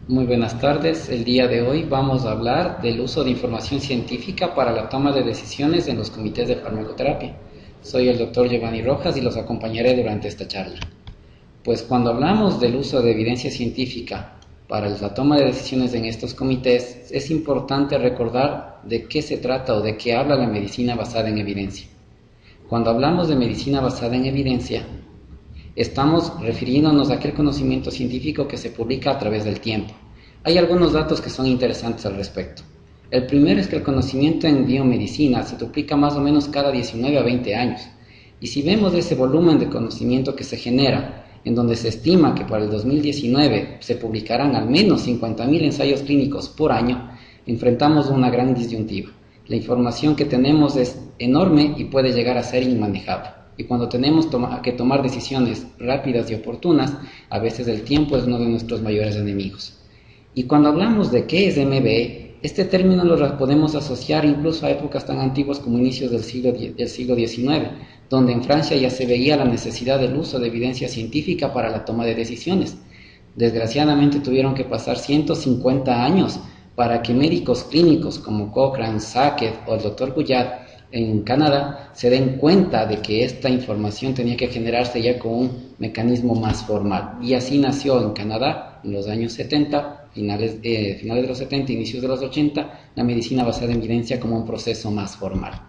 Muy buenas tardes. El día de hoy vamos a hablar del uso de información científica para la toma de decisiones en los comités de farmacoterapia. Soy el doctor Giovanni Rojas y los acompañaré durante esta charla. Pues cuando hablamos del uso de evidencia científica para la toma de decisiones en estos comités, es importante recordar de qué se trata o de qué habla la medicina basada en evidencia. Cuando hablamos de medicina basada en evidencia, estamos refiriéndonos a aquel conocimiento científico que se publica a través del tiempo. Hay algunos datos que son interesantes al respecto. El primero es que el conocimiento en biomedicina se duplica más o menos cada 19 a 20 años. Y si vemos ese volumen de conocimiento que se genera, en donde se estima que para el 2019 se publicarán al menos 50.000 ensayos clínicos por año, enfrentamos una gran disyuntiva. La información que tenemos es enorme y puede llegar a ser inmanejable. Y cuando tenemos que tomar decisiones rápidas y oportunas, a veces el tiempo es uno de nuestros mayores enemigos. Y cuando hablamos de qué es MBE, este término lo podemos asociar incluso a épocas tan antiguas como inicios del siglo XIX, donde en Francia ya se veía la necesidad del uso de evidencia científica para la toma de decisiones. Desgraciadamente tuvieron que pasar 150 años para que médicos clínicos como Cochrane, Sackett o el Dr. Guyat en Canadá se den cuenta de que esta información tenía que generarse ya con un mecanismo más formal. Y así nació en Canadá en los años 70, finales de los 70, inicios de los 80, la medicina basada en evidencia como un proceso más formal.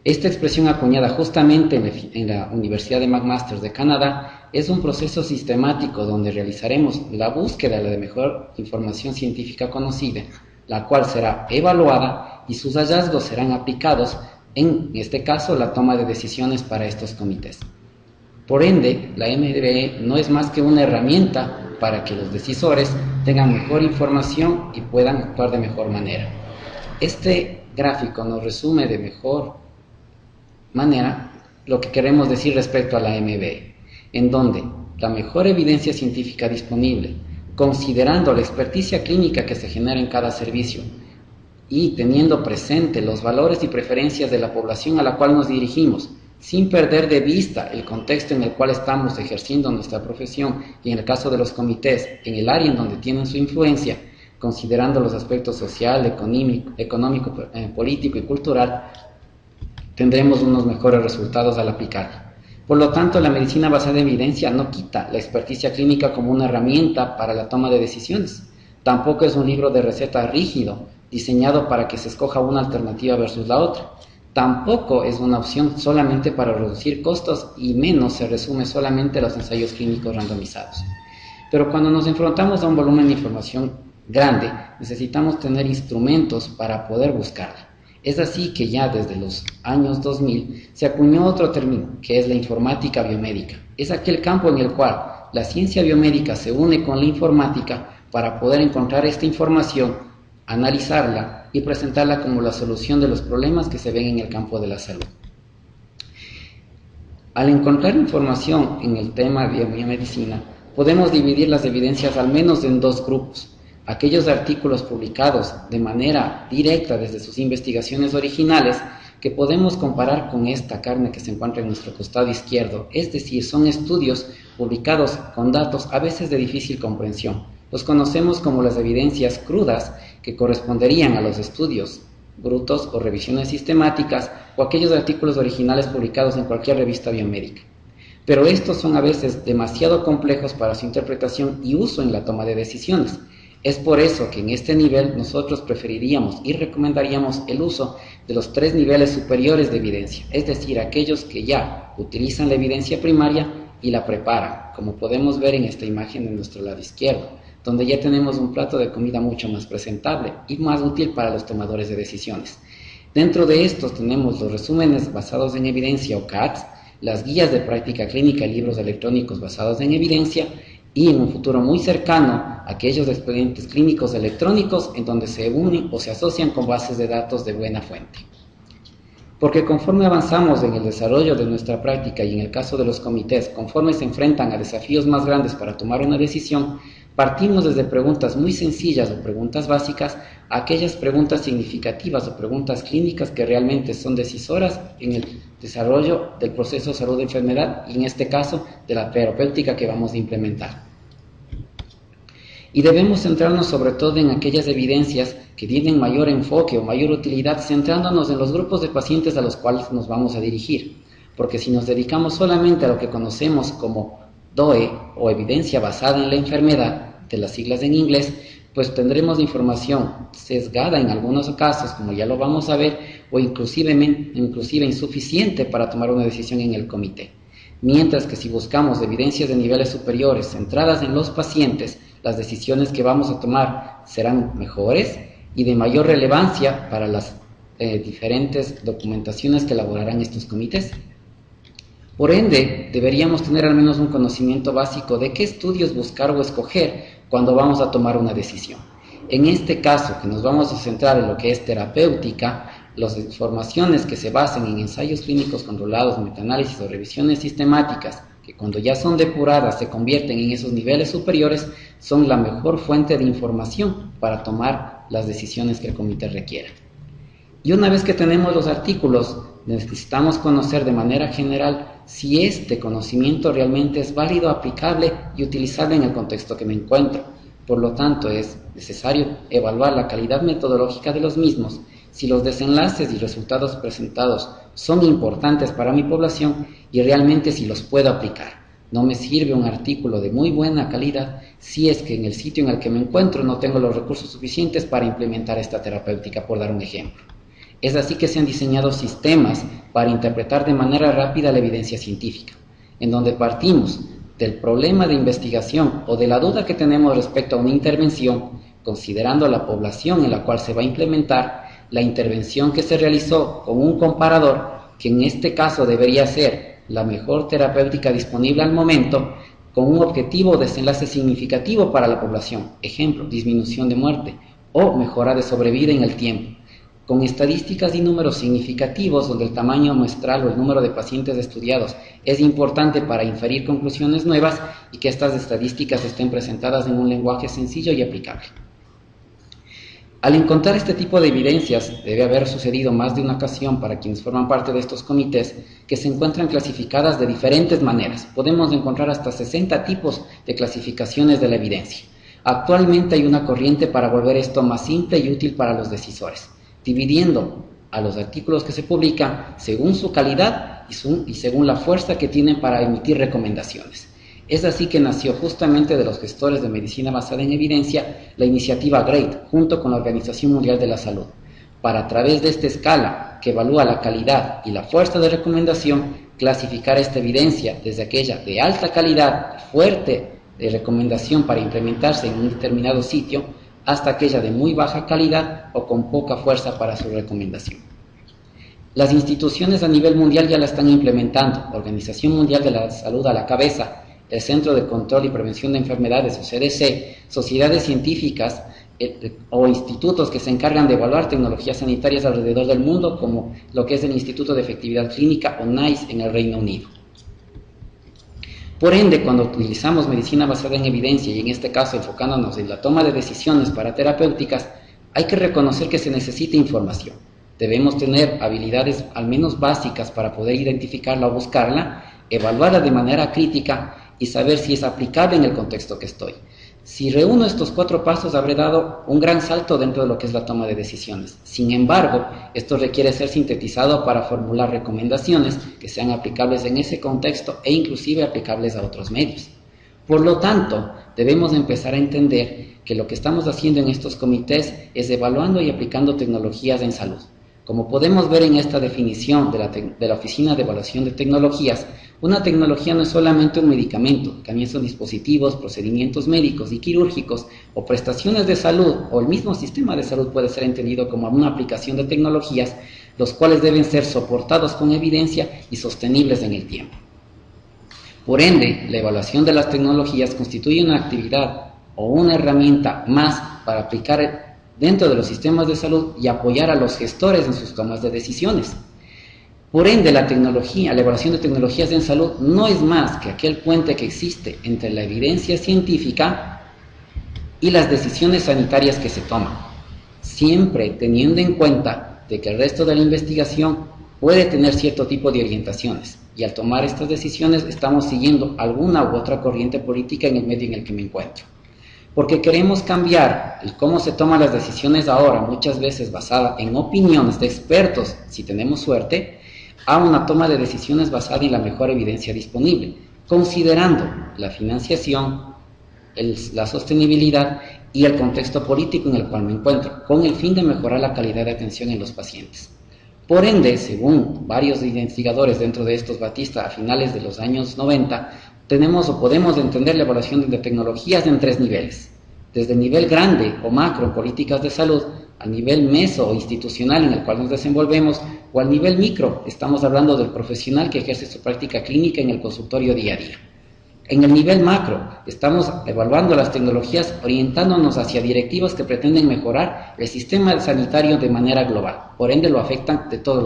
Esta expresión acuñada justamente en la Universidad de McMaster de Canadá es un proceso sistemático donde realizaremos la búsqueda de la mejor información científica conocida, la cual será evaluada y sus hallazgos serán aplicados en este caso la toma de decisiones para estos comités. Por ende, la MBE no es más que una herramienta para que los decisores tengan mejor información y puedan actuar de mejor manera. Este gráfico nos resume de mejor manera lo que queremos decir respecto a la MBE, en donde la mejor evidencia científica disponible, considerando la experticia clínica que se genera en cada servicio y teniendo presente los valores y preferencias de la población a la cual nos dirigimos, sin perder de vista el contexto en el cual estamos ejerciendo nuestra profesión y en el caso de los comités, en el área en donde tienen su influencia, considerando los aspectos social, económico, político y cultural, tendremos unos mejores resultados al aplicarla. Por lo tanto, la medicina basada en evidencia no quita la experticia clínica como una herramienta para la toma de decisiones. Tampoco es un libro de receta rígido, diseñado para que se escoja una alternativa versus la otra. Tampoco es una opción solamente para reducir costos y menos se resume solamente a los ensayos clínicos randomizados. Pero cuando nos enfrentamos a un volumen de información grande, necesitamos tener instrumentos para poder buscarla. Es así que ya desde los años 2000 se acuñó otro término, que es la informática biomédica. Es aquel campo en el cual la ciencia biomédica se une con la informática para poder encontrar esta información, analizarla y presentarla como la solución de los problemas que se ven en el campo de la salud. Al encontrar información en el tema de biomedicina, podemos dividir las evidencias al menos en dos grupos. Aquellos artículos publicados de manera directa desde sus investigaciones originales que podemos comparar con esta carne que se encuentra en nuestro costado izquierdo, es decir, son estudios publicados con datos a veces de difícil comprensión. Los conocemos como las evidencias crudas que corresponderían a los estudios brutos o revisiones sistemáticas o aquellos artículos originales publicados en cualquier revista biomédica. Pero estos son a veces demasiado complejos para su interpretación y uso en la toma de decisiones. Es por eso que en este nivel nosotros preferiríamos y recomendaríamos el uso de los 3 niveles superiores de evidencia, es decir, aquellos que ya utilizan la evidencia primaria y la preparan, como podemos ver en esta imagen de nuestro lado izquierdo, donde ya tenemos un plato de comida mucho más presentable y más útil para los tomadores de decisiones. Dentro de estos tenemos los resúmenes basados en evidencia o CATs, las guías de práctica clínica y libros electrónicos basados en evidencia, y en un futuro muy cercano, aquellos expedientes clínicos electrónicos en donde se unen o se asocian con bases de datos de buena fuente. Porque conforme avanzamos en el desarrollo de nuestra práctica y en el caso de los comités, conforme se enfrentan a desafíos más grandes para tomar una decisión, partimos desde preguntas muy sencillas o preguntas básicas a aquellas preguntas significativas o preguntas clínicas que realmente son decisoras en el desarrollo del proceso de salud-enfermedad y en este caso de la terapéutica que vamos a implementar. Y debemos centrarnos sobre todo en aquellas evidencias que tienen mayor enfoque o mayor utilidad, centrándonos en los grupos de pacientes a los cuales nos vamos a dirigir. Porque si nos dedicamos solamente a lo que conocemos como DOE o evidencia basada en la enfermedad, de las siglas en inglés, pues tendremos información sesgada en algunos casos, como ya lo vamos a ver, o inclusive insuficiente para tomar una decisión en el comité. Mientras que si buscamos evidencias de niveles superiores centradas en los pacientes, las decisiones que vamos a tomar serán mejores y de mayor relevancia para las diferentes documentaciones que elaborarán estos comités. Por ende, deberíamos tener al menos un conocimiento básico de qué estudios buscar o escoger cuando vamos a tomar una decisión. En este caso, que nos vamos a centrar en lo que es terapéutica, las informaciones que se basen en ensayos clínicos controlados, metaanálisis o revisiones sistemáticas, que cuando ya son depuradas se convierten en esos niveles superiores, son la mejor fuente de información para tomar las decisiones que el comité requiera. Y una vez que tenemos los artículos, necesitamos conocer de manera general si este conocimiento realmente es válido, aplicable y utilizable en el contexto que me encuentro. Por lo tanto, es necesario evaluar la calidad metodológica de los mismos, si los desenlaces y resultados presentados son importantes para mi población y realmente si los puedo aplicar. No me sirve un artículo de muy buena calidad si es que en el sitio en el que me encuentro no tengo los recursos suficientes para implementar esta terapéutica, por dar un ejemplo. Es así que se han diseñado sistemas para interpretar de manera rápida la evidencia científica, en donde partimos del problema de investigación o de la duda que tenemos respecto a una intervención, considerando la población en la cual se va a implementar, la intervención que se realizó con un comparador, que en este caso debería ser la mejor terapéutica disponible al momento, con un objetivo o desenlace significativo para la población, ejemplo, disminución de muerte o mejora de sobrevida en el tiempo, con estadísticas y números significativos donde el tamaño muestral o el número de pacientes estudiados es importante para inferir conclusiones nuevas y que estas estadísticas estén presentadas en un lenguaje sencillo y aplicable. Al encontrar este tipo de evidencias, debe haber sucedido más de una ocasión para quienes forman parte de estos comités, que se encuentran clasificadas de diferentes maneras. Podemos encontrar hasta 60 tipos de clasificaciones de la evidencia. Actualmente hay una corriente para volver esto más simple y útil para los decisores, dividiendo a los artículos que se publican según su calidad y según la fuerza que tienen para emitir recomendaciones. Es así que nació justamente de los gestores de medicina basada en evidencia la iniciativa GREAT, junto con la Organización Mundial de la Salud, para a través de esta escala que evalúa la calidad y la fuerza de recomendación, clasificar esta evidencia desde aquella de alta calidad, fuerte de recomendación para implementarse en un determinado sitio, hasta aquella de muy baja calidad o con poca fuerza para su recomendación. Las instituciones a nivel mundial ya la están implementando, la Organización Mundial de la Salud a la cabeza, el Centro de Control y Prevención de Enfermedades, o CDC, sociedades científicas o institutos que se encargan de evaluar tecnologías sanitarias alrededor del mundo, como lo que es el Instituto de Efectividad Clínica o NICE en el Reino Unido. Por ende, cuando utilizamos medicina basada en evidencia, y en este caso enfocándonos en la toma de decisiones para terapéuticas, hay que reconocer que se necesita información. Debemos tener habilidades al menos básicas para poder identificarla o buscarla, evaluarla de manera crítica y saber si es aplicable en el contexto que estoy. Si reúno estos 4 pasos, habré dado un gran salto dentro de lo que es la toma de decisiones. Sin embargo, esto requiere ser sintetizado para formular recomendaciones que sean aplicables en ese contexto e inclusive aplicables a otros medios. Por lo tanto, debemos empezar a entender que lo que estamos haciendo en estos comités es evaluando y aplicando tecnologías en salud. Como podemos ver en esta definición de la Oficina de Evaluación de Tecnologías, una tecnología no es solamente un medicamento, también son dispositivos, procedimientos médicos y quirúrgicos o prestaciones de salud, o el mismo sistema de salud puede ser entendido como una aplicación de tecnologías, los cuales deben ser soportados con evidencia y sostenibles en el tiempo. Por ende, la evaluación de las tecnologías constituye una actividad o una herramienta más para aplicar dentro de los sistemas de salud y apoyar a los gestores en sus tomas de decisiones. Por ende, la evaluación de tecnologías en salud no es más que aquel puente que existe entre la evidencia científica y las decisiones sanitarias que se toman, siempre teniendo en cuenta de que el resto de la investigación puede tener cierto tipo de orientaciones, y al tomar estas decisiones estamos siguiendo alguna u otra corriente política en el medio en el que me encuentro. porque queremos cambiar el cómo se toman las decisiones ahora, muchas veces basada en opiniones de expertos, si tenemos suerte, a una toma de decisiones basada en la mejor evidencia disponible, considerando la financiación, la sostenibilidad y el contexto político en el cual me encuentro, con el fin de mejorar la calidad de atención en los pacientes. Por ende, según varios investigadores dentro de estos Batista a finales de los años 90, tenemos o podemos entender la evaluación de tecnologías en tres niveles. Desde el nivel grande o macro en políticas de salud, al nivel meso o institucional en el cual nos desenvolvemos, o al nivel micro, estamos hablando del profesional que ejerce su práctica clínica en el consultorio día a día. En el nivel macro, estamos evaluando las tecnologías orientándonos hacia directivas que pretenden mejorar el sistema sanitario de manera global, por ende lo afectan de todos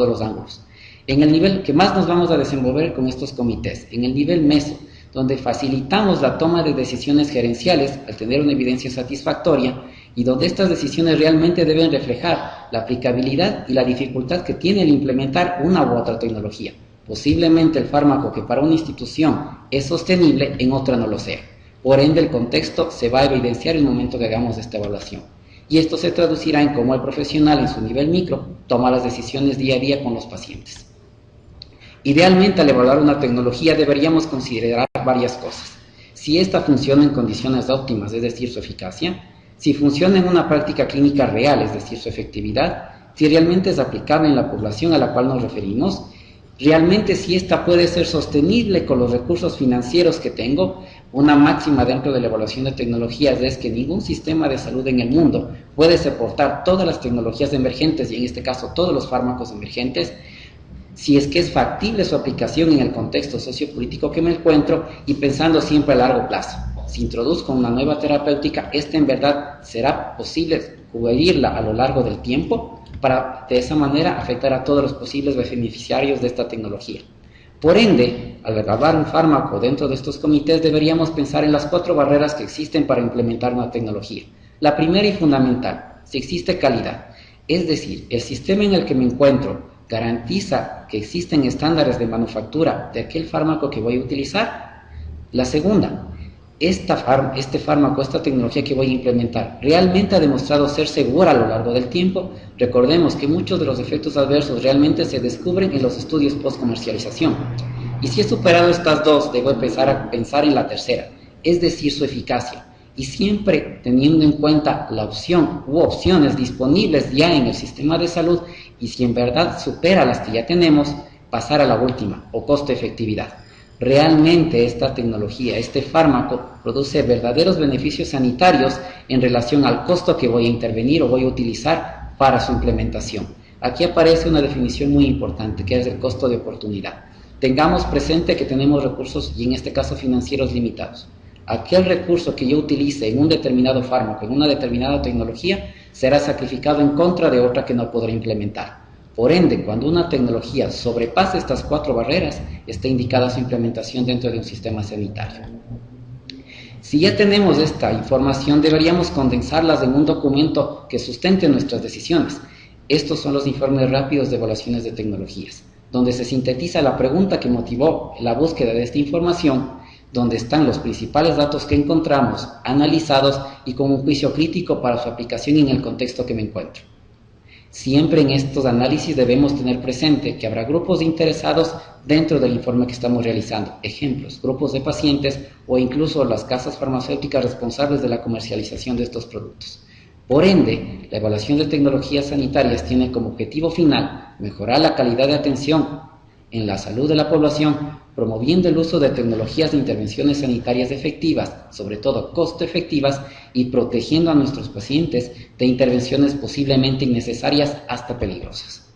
los ángulos. En el nivel que más nos vamos a desenvolver con estos comités, en el nivel meso, donde facilitamos la toma de decisiones gerenciales al tener una evidencia satisfactoria y donde estas decisiones realmente deben reflejar la aplicabilidad y la dificultad que tiene el implementar una u otra tecnología. Posiblemente el fármaco que para una institución es sostenible, en otra no lo sea. Por ende, el contexto se va a evidenciar en el momento que hagamos esta evaluación. Y esto se traducirá en cómo el profesional en su nivel micro toma las decisiones día a día con los pacientes. Idealmente, al evaluar una tecnología deberíamos considerar varias cosas. Si ésta funciona en condiciones óptimas, es decir, su eficacia, si funciona en una práctica clínica real, es decir, su efectividad, si realmente es aplicable en la población a la cual nos referimos, realmente si ésta puede ser sostenible con los recursos financieros que tengo. Una máxima dentro de la evaluación de tecnologías es que ningún sistema de salud en el mundo puede soportar todas las tecnologías emergentes y en este caso todos los fármacos emergentes, si es que es factible su aplicación en el contexto sociopolítico que me encuentro y pensando siempre a largo plazo. Si introduzco una nueva terapéutica, esta en verdad será posible cubrirla a lo largo del tiempo para de esa manera afectar a todos los posibles beneficiarios de esta tecnología. Por ende, al evaluar un fármaco dentro de estos comités deberíamos pensar en las 4 barreras que existen para implementar una tecnología. La primera y fundamental, si existe calidad, es decir, el sistema en el que me encuentro garantiza que existen estándares de manufactura de aquel fármaco que voy a utilizar. La segunda, este fármaco, esta tecnología que voy a implementar, ¿realmente ha demostrado ser segura a lo largo del tiempo? Recordemos que muchos de los efectos adversos realmente se descubren en los estudios post-comercialización. Y si he superado estas dos, debo empezar a pensar en la tercera, es decir, su eficacia. Y siempre teniendo en cuenta la opción u opciones disponibles ya en el sistema de salud, y si en verdad supera las que ya tenemos, pasar a la última, o costo-efectividad. Realmente esta tecnología, este fármaco, produce verdaderos beneficios sanitarios en relación al costo que voy a intervenir o voy a utilizar para su implementación. Aquí aparece una definición muy importante, que es el costo de oportunidad. Tengamos presente que tenemos recursos, y en este caso financieros, limitados. Aquel recurso que yo utilice en un determinado fármaco, en una determinada tecnología, será sacrificado en contra de otra que no podré implementar. Por ende, cuando una tecnología sobrepase estas 4 barreras, está indicada su implementación dentro de un sistema sanitario. Si ya tenemos esta información, deberíamos condensarlas en un documento que sustente nuestras decisiones. Estos son los informes rápidos de evaluaciones de tecnologías, donde se sintetiza la pregunta que motivó la búsqueda de esta información, donde están los principales datos que encontramos, analizados y con un juicio crítico para su aplicación en el contexto que me encuentro. Siempre en estos análisis debemos tener presente que habrá grupos de interesados dentro del informe que estamos realizando, ejemplos, grupos de pacientes o incluso las casas farmacéuticas responsables de la comercialización de estos productos. Por ende, la evaluación de tecnologías sanitarias tiene como objetivo final mejorar la calidad de atención en la salud de la población, promoviendo el uso de tecnologías de intervenciones sanitarias efectivas, sobre todo costo efectivas, y protegiendo a nuestros pacientes de intervenciones posiblemente innecesarias hasta peligrosas.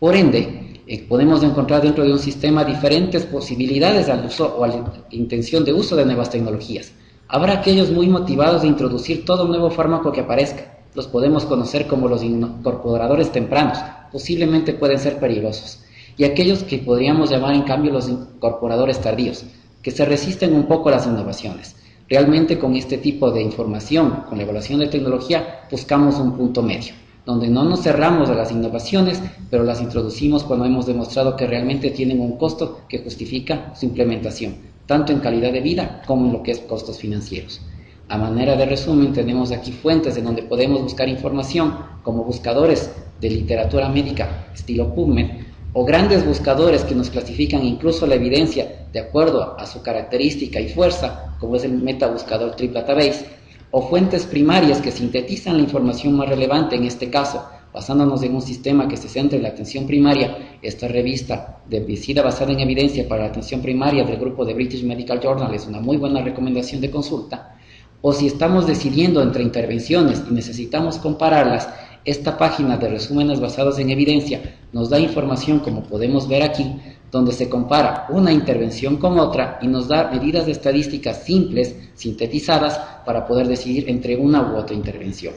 Por ende, podemos encontrar dentro de un sistema diferentes posibilidades al uso o a la intención de uso de nuevas tecnologías. Habrá aquellos muy motivados de introducir todo nuevo fármaco que aparezca. Los podemos conocer como los incorporadores tempranos, posiblemente pueden ser peligrosos. Y aquellos que podríamos llamar en cambio los incorporadores tardíos, que se resisten un poco a las innovaciones. Realmente con este tipo de información, con la evaluación de tecnología, buscamos un punto medio, donde no nos cerramos a las innovaciones, pero las introducimos cuando hemos demostrado que realmente tienen un costo que justifica su implementación, tanto en calidad de vida como en lo que es costos financieros. A manera de resumen, tenemos aquí fuentes en donde podemos buscar información, como buscadores de literatura médica estilo PubMed, o grandes buscadores que nos clasifican incluso la evidencia de acuerdo a su característica y fuerza, como es el metabuscador Triplatabase, o fuentes primarias que sintetizan la información más relevante, en este caso, basándonos en un sistema que se centra en la atención primaria. Esta revista de visita basada en evidencia para la atención primaria del grupo de British Medical Journal es una muy buena recomendación de consulta. O si estamos decidiendo entre intervenciones y necesitamos compararlas, esta página de resúmenes basados en evidencia nos da información, como podemos ver aquí, donde se compara una intervención con otra y nos da medidas de estadísticas simples, sintetizadas, para poder decidir entre una u otra intervención.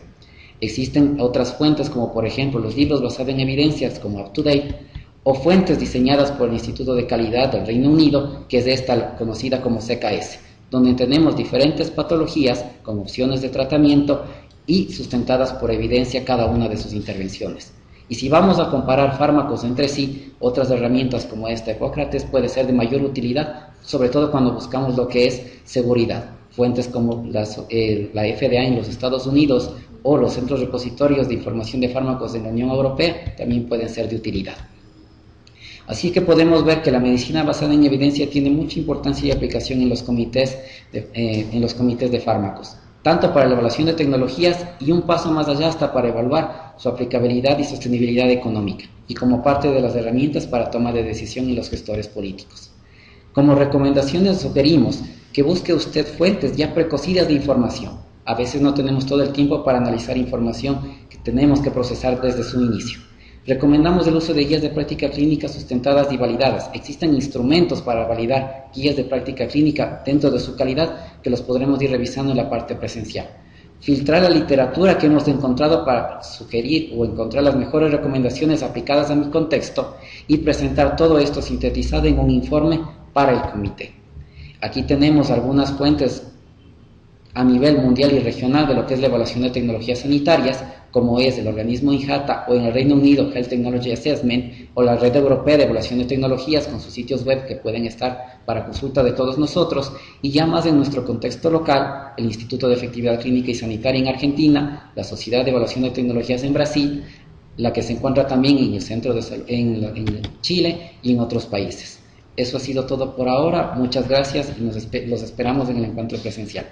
Existen otras fuentes, como por ejemplo los libros basados en evidencias, como UpToDate, o fuentes diseñadas por el Instituto de Calidad del Reino Unido, que es esta conocida como CKS, donde tenemos diferentes patologías con opciones de tratamiento y sustentadas por evidencia cada una de sus intervenciones. Y si vamos a comparar fármacos entre sí, otras herramientas como esta Hipócrates puede ser de mayor utilidad, sobre todo cuando buscamos lo que es seguridad. Fuentes como la FDA en los Estados Unidos o los centros repositorios de información de fármacos de la Unión Europea también pueden ser de utilidad. Así que podemos ver que la medicina basada en evidencia tiene mucha importancia y aplicación en los comités de fármacos, tanto para la evaluación de tecnologías y un paso más allá hasta para evaluar su aplicabilidad y sostenibilidad económica, y como parte de las herramientas para toma de decisión en los gestores políticos. Como recomendaciones sugerimos que busque usted fuentes ya precocidas de información. A veces no tenemos todo el tiempo para analizar información que tenemos que procesar desde su inicio. Recomendamos el uso de guías de práctica clínica sustentadas y validadas. Existen instrumentos para validar guías de práctica clínica dentro de su calidad que los podremos ir revisando en la parte presencial. Filtrar la literatura que hemos encontrado para sugerir o encontrar las mejores recomendaciones aplicadas a mi contexto y presentar todo esto sintetizado en un informe para el comité. Aquí tenemos algunas fuentes a nivel mundial y regional de lo que es la evaluación de tecnologías sanitarias, como es el organismo INJATA o en el Reino Unido Health Technology Assessment o la Red Europea de Evaluación de Tecnologías con sus sitios web que pueden estar para consulta de todos nosotros, y ya más en nuestro contexto local, el Instituto de Efectividad Clínica y Sanitaria en Argentina, la Sociedad de Evaluación de Tecnologías en Brasil, la que se encuentra también en el Centro de en Chile y en otros países. Eso ha sido todo por ahora. Muchas gracias y los esperamos en el encuentro presencial.